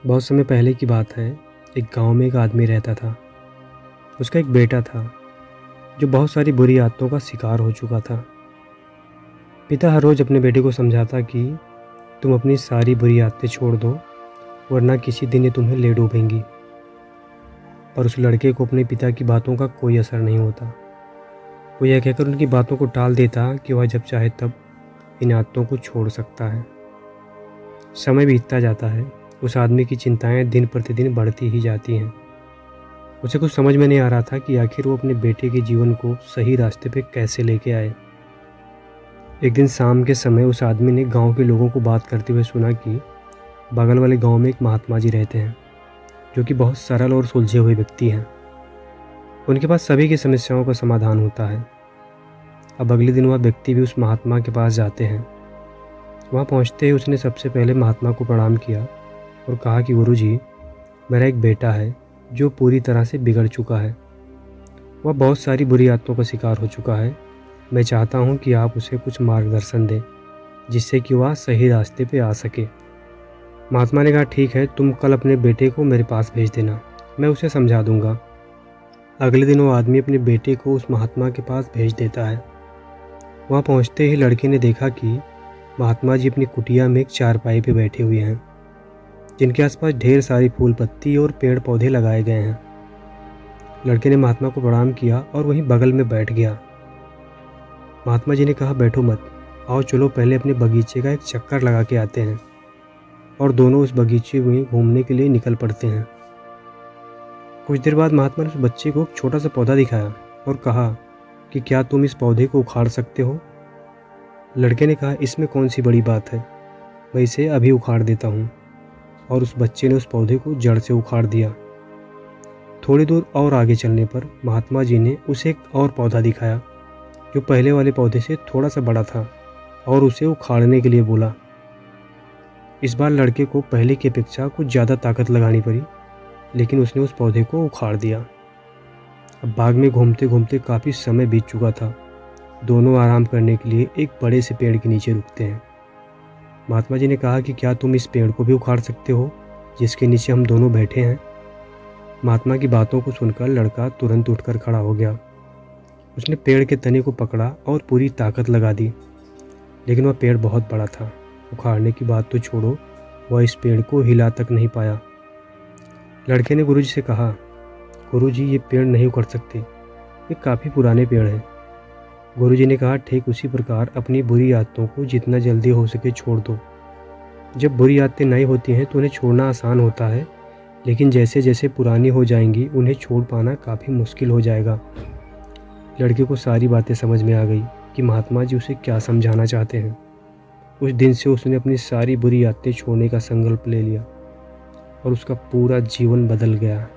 बहुत समय पहले की बात है। एक गांव में एक आदमी रहता था। उसका एक बेटा था जो बहुत सारी बुरी आदतों का शिकार हो चुका था। पिता हर रोज़ अपने बेटे को समझाता कि तुम अपनी सारी बुरी आदतें छोड़ दो, वरना किसी दिन ये तुम्हें ले डूबेंगी। पर उस लड़के को अपने पिता की बातों का कोई असर नहीं होता। वो यह कहकर उनकी बातों को टाल देता कि वह जब चाहे तब इन आदतों को छोड़ सकता है। समय बीतता जाता है। उस आदमी की चिंताएं दिन प्रतिदिन बढ़ती ही जाती हैं। उसे कुछ समझ में नहीं आ रहा था कि आखिर वो अपने बेटे के जीवन को सही रास्ते पे कैसे लेके आए। एक दिन शाम के समय उस आदमी ने गांव के लोगों को बात करते हुए सुना कि बगल वाले गांव में एक महात्मा जी रहते हैं, जो कि बहुत सरल और सुलझे हुए व्यक्ति हैं। उनके पास सभी की समस्याओं का समाधान होता है। अब अगले दिन वह व्यक्ति भी उस महात्मा के पास जाते हैं। वहाँ पहुँचते ही उसने सबसे पहले महात्मा को प्रणाम किया और कहा कि गुरुजी, मेरा एक बेटा है जो पूरी तरह से बिगड़ चुका है। वह बहुत सारी बुरी आदतों का शिकार हो चुका है। मैं चाहता हूँ कि आप उसे कुछ मार्गदर्शन दें, जिससे कि वह सही रास्ते पे आ सके। महात्मा ने कहा, ठीक है, तुम कल अपने बेटे को मेरे पास भेज देना, मैं उसे समझा दूंगा। अगले दिन वो आदमी अपने बेटे को उस महात्मा के पास भेज देता है। वहाँ पहुँचते ही लड़के ने देखा कि महात्मा जी अपनी कुटिया में एक चारपाई पे बैठे हुए हैं, जिनके आसपास ढेर सारी फूल पत्ती और पेड़ पौधे लगाए गए हैं। लड़के ने महात्मा को प्रणाम किया और वहीं बगल में बैठ गया। महात्मा जी ने कहा, बैठो मत, आओ चलो पहले अपने बगीचे का एक चक्कर लगा के आते हैं। और दोनों उस बगीचे में घूमने के लिए निकल पड़ते हैं। कुछ देर बाद महात्मा ने उस बच्चे को एक छोटा सा पौधा दिखाया और कहा कि क्या तुम इस पौधे को उखाड़ सकते हो। लड़के ने कहा, इसमें कौन सी बड़ी बात है, मैं इसे अभी उखाड़ देता हूँ। और उस बच्चे ने उस पौधे को जड़ से उखाड़ दिया। थोड़ी दूर और आगे चलने पर महात्मा जी ने उसे एक और पौधा दिखाया, जो पहले वाले पौधे से थोड़ा सा बड़ा था, और उसे उखाड़ने के लिए बोला। इस बार लड़के को पहले की अपेक्षा कुछ ज़्यादा ताकत लगानी पड़ी, लेकिन उसने उस पौधे को उखाड़ दिया। अब बाग में घूमते घूमते काफ़ी समय बीत चुका था। दोनों आराम करने के लिए एक बड़े से पेड़ के नीचे रुकते हैं। महात्मा जी ने कहा कि क्या तुम इस पेड़ को भी उखाड़ सकते हो, जिसके नीचे हम दोनों बैठे हैं। महात्मा की बातों को सुनकर लड़का तुरंत उठकर खड़ा हो गया। उसने पेड़ के तने को पकड़ा और पूरी ताकत लगा दी, लेकिन वह पेड़ बहुत बड़ा था। उखाड़ने की बात तो छोड़ो, वह इस पेड़ को हिला तक नहीं पाया। लड़के ने गुरुजी से कहा, गुरुजी, ये पेड़ नहीं उखड़ सकते, ये काफ़ी पुराने पेड़ हैं। गुरुजी ने कहा, ठीक उसी प्रकार अपनी बुरी आदतों को जितना जल्दी हो सके छोड़ दो। जब बुरी आदतें नई होती हैं तो उन्हें छोड़ना आसान होता है, लेकिन जैसे जैसे पुरानी हो जाएंगी उन्हें छोड़ पाना काफ़ी मुश्किल हो जाएगा। लड़के को सारी बातें समझ में आ गई कि महात्मा जी उसे क्या समझाना चाहते हैं। उस दिन से उसने अपनी सारी बुरी आदतें छोड़ने का संकल्प ले लिया और उसका पूरा जीवन बदल गया।